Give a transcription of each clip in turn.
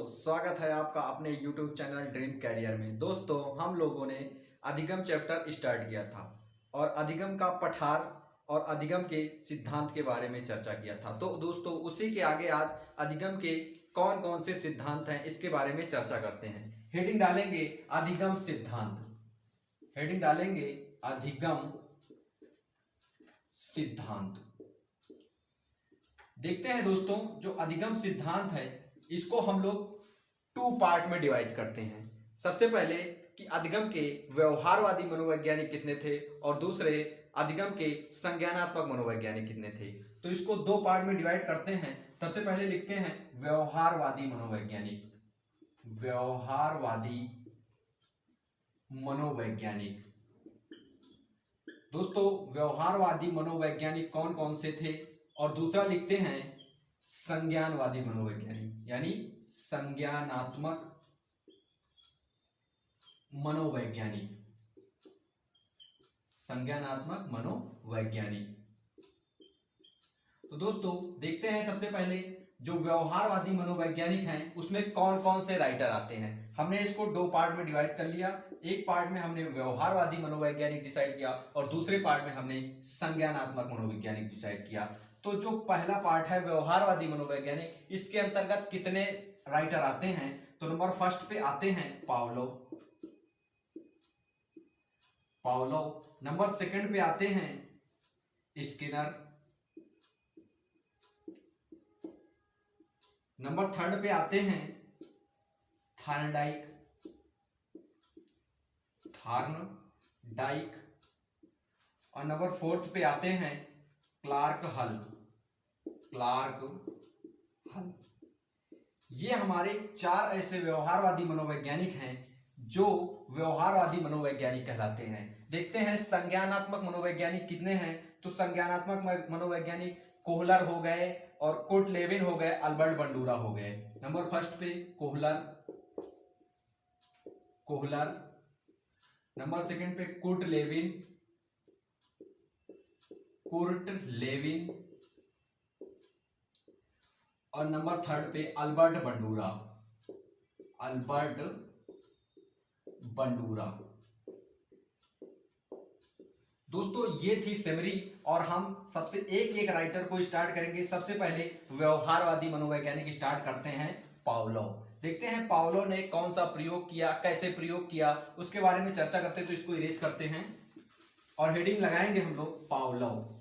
स्वागत है आपका अपने YouTube चैनल ड्रीम कैरियर में। दोस्तों, हम लोगों ने अधिगम चैप्टर स्टार्ट किया था और अधिगम का पठार और अधिगम के सिद्धांत के बारे में चर्चा किया था। तो दोस्तों, उसी के आगे आज अधिगम के कौन कौन से सिद्धांत हैं इसके बारे में चर्चा करते हैं। हेडिंग डालेंगे अधिगम सिद्धांत, हेडिंग डालेंगे अधिगम सिद्धांत। देखते हैं दोस्तों, जो अधिगम सिद्धांत है इसको हम लोग टू पार्ट में डिवाइड करते हैं। सबसे पहले कि अधिगम के व्यवहारवादी मनोवैज्ञानिक कितने थे और दूसरे अधिगम के संज्ञानात्मक मनोवैज्ञानिक कितने थे। तो इसको दो पार्ट में डिवाइड करते हैं। सबसे पहले लिखते हैं व्यवहारवादी मनोवैज्ञानिक, व्यवहारवादी मनोवैज्ञानिक। दोस्तों, व्यवहारवादी मनोवैज्ञानिक कौन कौन से थे और दूसरा लिखते हैं संज्ञानवादी मनोवैज्ञानिक, यानी संज्ञानात्मक मनोवैज्ञानिक, संज्ञानात्मक मनोवैज्ञानिक। तो दोस्तों, देखते हैं सबसे पहले जो व्यवहारवादी मनोवैज्ञानिक हैं उसमें कौन कौन से राइटर आते हैं। हमने इसको दो पार्ट में डिवाइड कर लिया। एक पार्ट में हमने व्यवहारवादी मनोवैज्ञानिक डिसाइड किया और दूसरे पार्ट में हमने संज्ञानात्मक मनोवैज्ञानिक डिसाइड किया। तो जो पहला पार्ट है व्यवहारवादी मनोवैज्ञानिक, इसके अंतर्गत कितने राइटर आते हैं। तो नंबर फर्स्ट पे आते हैं पावलोव, नंबर सेकंड पे आते हैं स्किनर, नंबर थर्ड पे आते हैं थार्नडाइक और नंबर फोर्थ पे आते हैं क्लार्क हल। ये हमारे चार ऐसे व्यवहारवादी मनोवैज्ञानिक हैं जो व्यवहारवादी मनोवैज्ञानिक कहलाते हैं। देखते हैं संज्ञानात्मक मनोवैज्ञानिक कितने हैं। तो संज्ञानात्मक मनोवैज्ञानिक कोहलर हो गए और कुर्ट लेविन हो गए, अल्बर्ट बंडूरा हो गए। नंबर फर्स्ट पे कोहलर, नंबर सेकंड पे कुर्ट लेविन और नंबर थर्ड पे अल्बर्ट बंडूरा। दोस्तों, ये थी समरी और हम सबसे एक एक राइटर को स्टार्ट करेंगे। सबसे पहले व्यवहारवादी मनोवैज्ञानिक स्टार्ट करते हैं पावलोव। देखते हैं पावलोव ने कौन सा प्रयोग किया, कैसे प्रयोग किया, उसके बारे में चर्चा करते हैं। तो इसको इरेज करते हैं और हेडिंग लगाएंगे हम लोग पावलोव।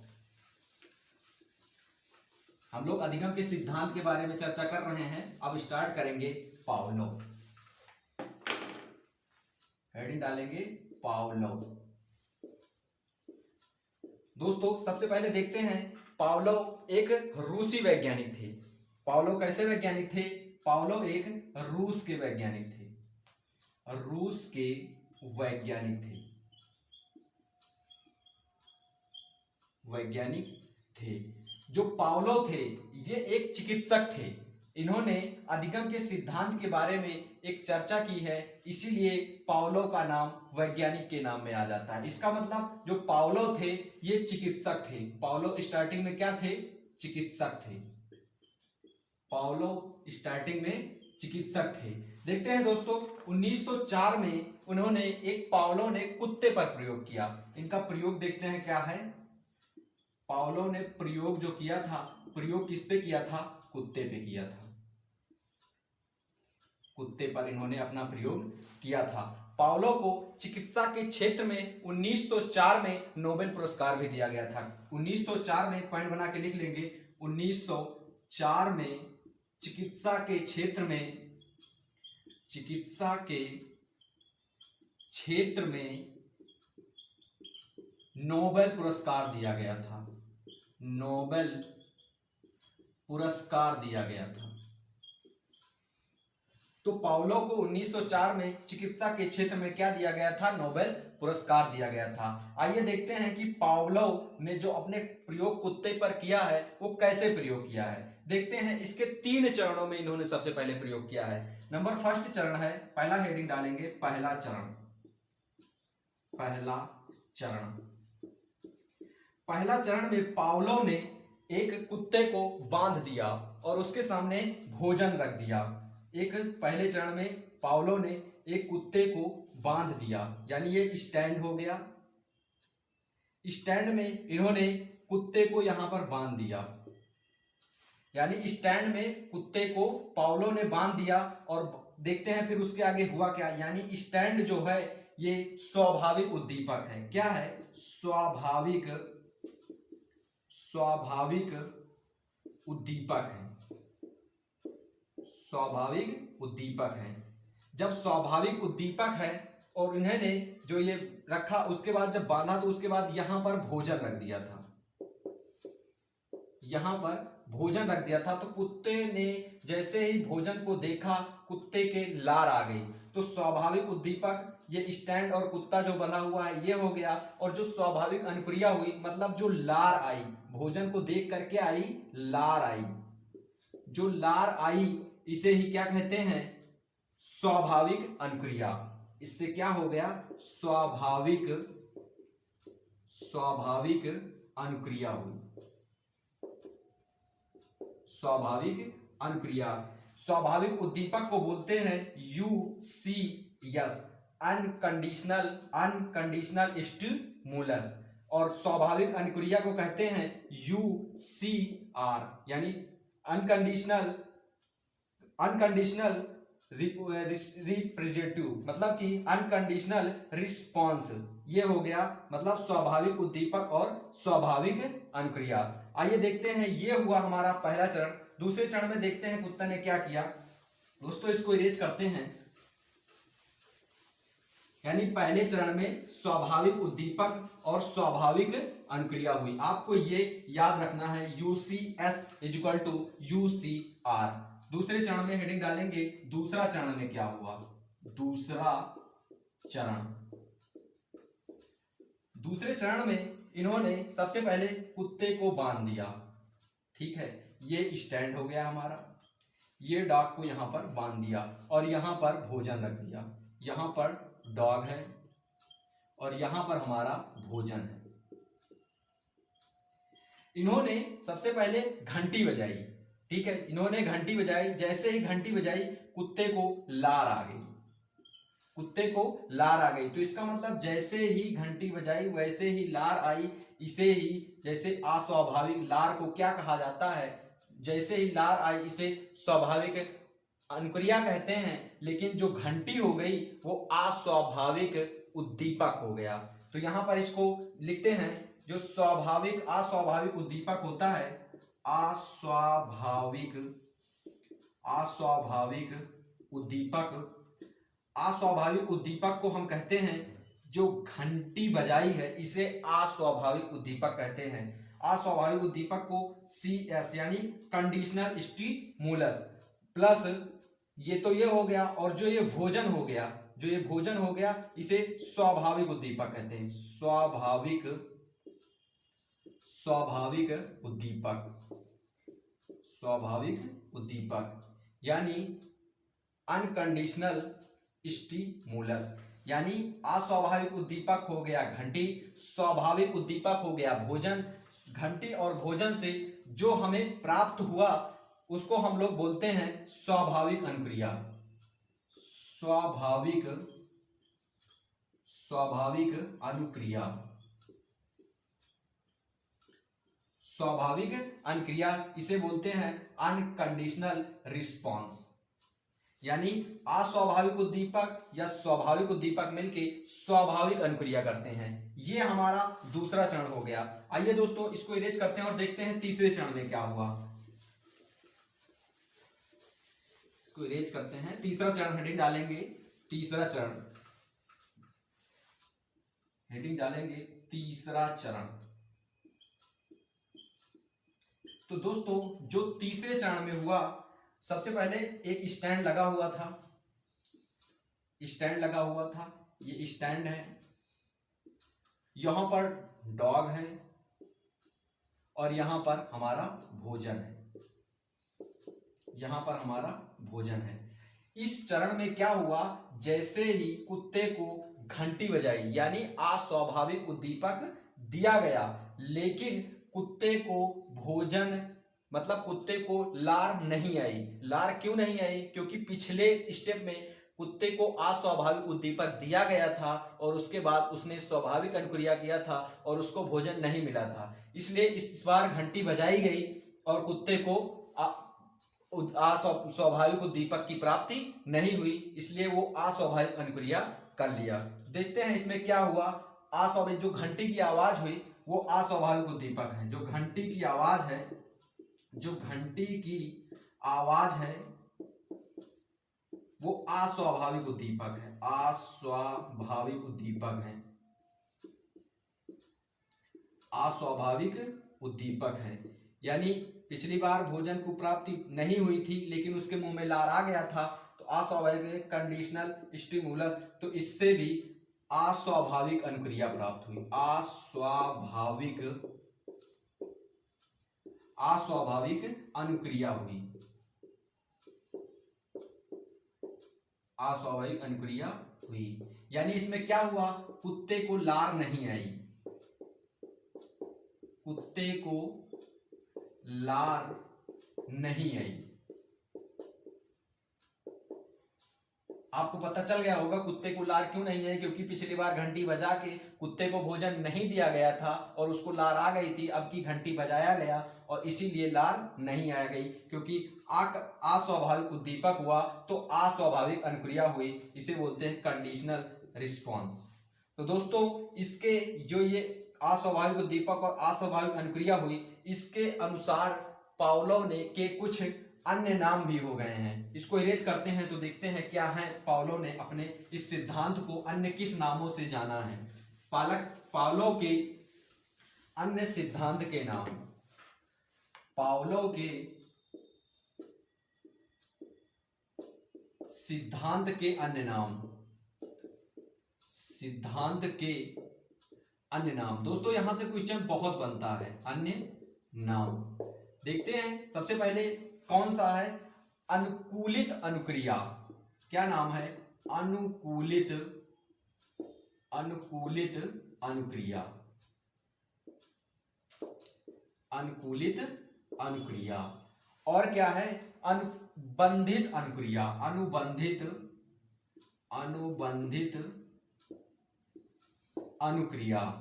हम लोग अधिगम के सिद्धांत के बारे में चर्चा कर रहे हैं। अब स्टार्ट करेंगे पावलोव, हेडिंग डालेंगे पावलोव। दोस्तों, सबसे पहले देखते हैं पावलोव एक रूसी वैज्ञानिक थे। पावलोव कैसे वैज्ञानिक थे। पावलोव एक रूस के वैज्ञानिक थे। जो पावलोव थे ये एक चिकित्सक थे। इन्होंने अधिगम के सिद्धांत के बारे में एक चर्चा की है, इसीलिए पावलोव का नाम वैज्ञानिक के नाम में आ जाता है। इसका मतलब जो पावलोव थे ये चिकित्सक थे। पावलोव स्टार्टिंग में क्या थे, चिकित्सक थे। पावलोव स्टार्टिंग में चिकित्सक थे। देखते हैं दोस्तों, 1904 में उन्होंने पावलोव ने कुत्ते पर प्रयोग किया। इनका प्रयोग देखते हैं क्या है। पावलोव ने प्रयोग जो किया था, प्रयोग किस पे किया था, कुत्ते पे किया था। कुत्ते पर इन्होंने अपना प्रयोग किया था। पावलोव को चिकित्सा के क्षेत्र में 1904 में नोबेल पुरस्कार भी दिया गया था। 1904 में पॉइंट बना के लिख लेंगे, 1904 में चिकित्सा के क्षेत्र में नोबेल पुरस्कार दिया गया था। नोबेल पुरस्कार दिया गया था। तो पावलोव को 1904 में चिकित्सा के क्षेत्र में क्या दिया गया था, नोबेल पुरस्कार दिया गया था। आइए देखते हैं कि पावलोव ने जो अपने प्रयोग कुत्ते पर किया है वो कैसे प्रयोग किया है। देखते हैं, इसके 3 चरणों में इन्होंने सबसे पहले प्रयोग किया है। नंबर फर्स्ट चरण है, पहला हेडिंग डालेंगे पहला चरण में पावलोव ने एक कुत्ते को बांध दिया और उसके सामने भोजन रख दिया। एक पहले चरण में पाउलो ने एक कुत्ते को बांध दिया, यानी ये स्टैंड हो गया। स्टैंड में इन्होंने कुत्ते को यहां पर बांध दिया, यानी स्टैंड में कुत्ते को पाउलो ने बांध दिया। और देखते हैं फिर उसके आगे हुआ क्या, यानी स्टैंड जो है ये स्वाभाविक उद्दीपक है। क्या है? स्वाभाविक उद्दीपक है। स्वाभाविक उद्दीपक है। जब स्वाभाविक उद्दीपक है और इन्होंने जो ये रखा, उसके बाद जब बांधा तो उसके बाद यहां पर भोजन रख दिया था, यहां पर भोजन रख दिया था। तो कुत्ते ने जैसे ही भोजन को देखा, कुत्ते के लार आ गई। तो स्वाभाविक उद्दीपक ये स्टैंड और कुत्ता जो बना हुआ है ये हो गया। और जो स्वाभाविक अनुक्रिया हुई, मतलब जो लार आई, भोजन को देख करके आई, लार आई, जो लार आई इसे ही क्या कहते हैं? स्वाभाविक अनुक्रिया। इससे क्या हो गया? स्वाभाविक अनुक्रिया हुई। स्वाभाविक अनुक्रिया। स्वाभाविक उद्दीपक को बोलते हैं UCS, अनकंडीशनल स्टिमुलस। और स्वाभाविक अनुक्रिया को कहते हैं UCR, यानी अनकंडीशनल रिप्रेजेंटेटिव, मतलब कि अनकंडीशनल रिस्पॉन्स। ये हो गया मतलब स्वाभाविक उद्दीपक और स्वाभाविक अनुक्रिया। आइए देखते हैं, ये हुआ हमारा पहला चरण। दूसरे चरण में देखते हैं कुत्ता ने क्या किया। दोस्तों इसको इरेज करते हैं। यानी पहले चरण में स्वाभाविक उद्दीपक और स्वाभाविक अनुक्रिया हुई। आपको ये याद रखना है, UCS = UCR। दूसरे चरण में हेडिंग डालेंगे, दूसरा चरण में क्या हुआ। दूसरे चरण में इन्होंने सबसे पहले कुत्ते को बांध दिया। ठीक है, ये स्टैंड हो गया हमारा। ये डॉग को यहां पर बांध दिया और यहां पर भोजन रख दिया। यहां पर डॉग है और यहां पर हमारा भोजन है। इन्होंने सबसे पहले घंटी बजाई। ठीक है, इन्होंने घंटी बजाई। जैसे ही घंटी बजाई, कुत्ते को लार आ गई। तो इसका मतलब जैसे ही घंटी बजाई वैसे ही लार आई। इसे ही जैसे अस्वाभाविक, लार को क्या कहा जाता है? जैसे ही लार आई इसे स्वाभाविक अनुक्रिया कहते हैं, लेकिन जो घंटी हो गई वो अस्वाभाविक उद्दीपक हो गया। तो यहां पर इसको लिखते हैं, जो अस्वाभाविक उद्दीपक होता है, अस्वाभाविक उद्दीपक को हम कहते हैं, जो घंटी बजाई है इसे अस्वाभाविक उद्दीपक कहते हैं। अस्वाभाविक उद्दीपक को CS यानी कंडीशनल स्टिमुलस प्लस ये तो ये हो गया, और जो ये भोजन हो गया इसे स्वाभाविक उद्दीपक कहते हैं। स्वाभाविक उद्दीपक यानी अनकंडीशनल स्टिमुलस। यानी अस्वाभाविक उद्दीपक हो गया घंटी, स्वाभाविक उद्दीपक हो गया भोजन। घंटी और भोजन से जो हमें प्राप्त हुआ उसको हम लोग बोलते हैं स्वाभाविक अनुक्रिया। स्वाभाविक अनुक्रिया इसे बोलते हैं अनकंडीशनल रिस्पॉन्स। यानी अस्वाभाविक उद्दीपक या स्वाभाविक उद्दीपक मिलके स्वाभाविक अनुक्रिया करते हैं। ये हमारा दूसरा चरण हो गया। आइए दोस्तों इसको इरेज करते हैं और देखते हैं तीसरे चरण में क्या हुआ। इसको इरेज करते हैं, तीसरा चरण हेडिंग डालेंगे, तीसरा चरण हेडिंग डालेंगे, तीसरा चरण। तो दोस्तों जो तीसरे चरण में हुआ, सबसे पहले एक स्टैंड लगा हुआ था। ये स्टैंड है, यहां पर डॉग है और यहां पर हमारा भोजन है। इस चरण में क्या हुआ, जैसे ही कुत्ते को घंटी बजाई यानी अस्वाभाविक उद्दीपक दिया गया, लेकिन कुत्ते को भोजन मतलब कुत्ते को लार नहीं आई। लार क्यों नहीं आई? क्योंकि पिछले स्टेप में कुत्ते को अस्वाभाविक उद्दीपक दिया गया था और उसके बाद उसने स्वाभाविक अनुक्रिया किया था और उसको भोजन नहीं मिला था, इसलिए इस बार घंटी बजाई गई और कुत्ते को स्वाभाविक उद्दीपक की प्राप्ति नहीं हुई, इसलिए वो अस्वाभाविक अनुक्रिया कर लिया। देखते हैं इसमें क्या हुआ। अस्वाभाविक जो घंटी की आवाज हुई वो अस्वाभाविक उद्दीपक है। जो घंटी की आवाज है, जो घंटी की आवाज है वो अस्वाभाविक उद्दीपक है। अस्वाभाविक उद्दीपक है, अस्वाभाविक उद्दीपक है। यानी पिछली बार भोजन को प्राप्ति नहीं हुई थी लेकिन उसके मुंह में लार आ गया था, तो अस्वाभाविक कंडीशनल स्टिमुलस, तो इससे भी अस्वाभाविक अनुक्रिया प्राप्त हुई। अस्वाभाविक अनुक्रिया हुई, अस्वाभाविक अनुक्रिया हुई। यानी इसमें क्या हुआ? कुत्ते को लार नहीं आई, कुत्ते को लार नहीं आई। आपको पता चल गया होगा कुत्ते को लार क्यों नहीं आई, क्योंकि पिछली बार घंटी बजा के कुत्ते को भोजन नहीं दिया गया था और उसको लार आ गई थी। अब की घंटी बजाया गया और इसीलिए लार नहीं आ गई, क्योंकि अस्वाभाविक उद्दीपक हुआ तो अस्वाभाविक अनुक्रिया हुई। इसे बोलते हैं कंडीशनल रिस्पॉन्स। तो दोस्तों इसके जो ये अस्वाभाविक उद्दीपक और अस्वाभाविक अनुक्रिया हुई, इसके अनुसार पावलोव ने के कुछ अन्य नाम भी हो गए हैं। इसको इरेज करते हैं तो देखते हैं क्या है। पावलोव ने अपने इस सिद्धांत को अन्य किस नामों से जाना है। पावलोव के अन्य सिद्धांत के नाम, पावलोव के सिद्धांत के अन्य नाम, सिद्धांत के अन्य नाम। दोस्तों यहां से क्वेश्चन बहुत बनता है। अन्य नाम देखते हैं। सबसे पहले कौन सा है? अनुकूलित अनुक्रिया। क्या नाम है? अनुकूलित अनुक्रिया, अनुकूलित अनुक्रिया। और क्या है? अनुबंधित अनुक्रिया, अनुबंधित अनुक्रिया।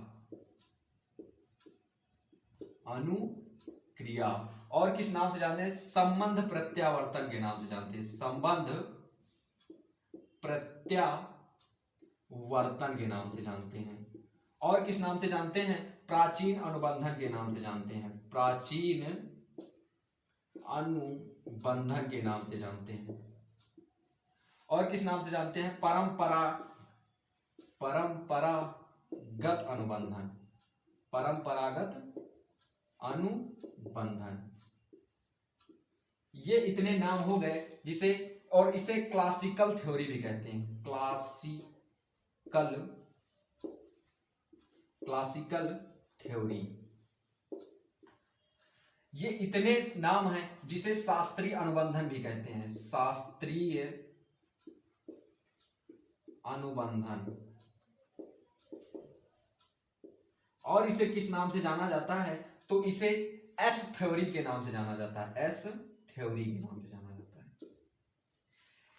और किस नाम से जानते हैं? संबंध प्रत्यावर्तन के नाम से जानते हैं। संबंध प्रत्यावर्तन के नाम से जानते हैं। और किस नाम से जानते हैं? प्राचीन अनुबंधन के नाम से जानते हैं। प्राचीन अनुबंधन के नाम से जानते हैं। और किस नाम से जानते हैं? परंपरागत अनुबंधन, परंपरागत अनुबंधन। ये इतने नाम हो गए जिसे, और इसे क्लासिकल थ्योरी भी कहते हैं। Classical theory. ये इतने नाम हैं जिसे शास्त्रीय अनुबंधन भी कहते हैं। शास्त्रीय अनुबंधन। और इसे किस नाम से जाना जाता है? तो इसे एस थ्योरी के नाम से जाना जाता है। एस थ्योरी के नाम से जाना जाता है।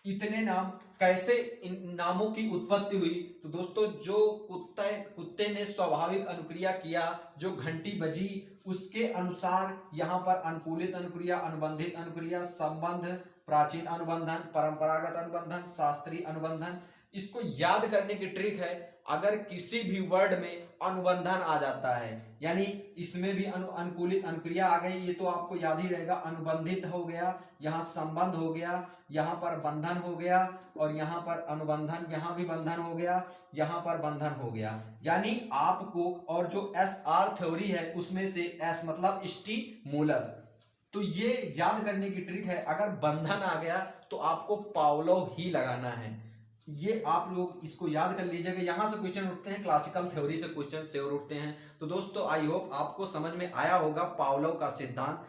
इतने नाम कैसे, इन नामों की उत्पत्ति हुई? तो दोस्तों जो कुत्ते ने स्वाभाविक अनुक्रिया किया, जो घंटी बजी, उसके अनुसार यहाँ पर अनुकूलित अनुक्रिया, अनुबंधित अनुक्रिया, संबंध, प्राचीन अनुबंधन, परंपरागत अनुबंधन, शास्त्रीय अनुबंधन। इसको याद करने की ट्रिक है, अगर किसी भी वर्ड में अनुबंधन आ जाता है, यानी इसमें भी अनुकूलित अनुक्रिया आ गई, ये तो आपको याद ही रहेगा। अनुबंधित हो गया, यहाँ संबंध हो गया, यहाँ पर बंधन हो गया, और यहाँ पर अनुबंधन, यहाँ भी बंधन हो गया, यहाँ पर बंधन हो गया। यानी आपको, और जो SR थ्योरी है उसमें से S मतलब स्टिमुलस, तो ये याद करने की ट्रिक है। अगर बंधन आ गया तो आपको पावलोव ही लगाना है। ये आप लोग इसको याद कर लीजिएगा। यहां से क्वेश्चन उठते हैं, क्लासिकल थ्योरी से क्वेश्चन श्योर उठते हैं। तो दोस्तों आई होप आपको समझ में आया होगा पावलोव का सिद्धांत।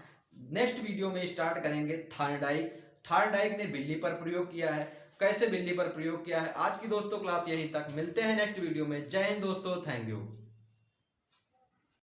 नेक्स्ट वीडियो में स्टार्ट करेंगे थॉर्नडाइक। थॉर्नडाइक ने बिल्ली पर प्रयोग किया है, कैसे बिल्ली पर प्रयोग किया है। आज की दोस्तों क्लास यहीं तक, मिलते हैं नेक्स्ट वीडियो में। जय हिंद दोस्तों, थैंक यू।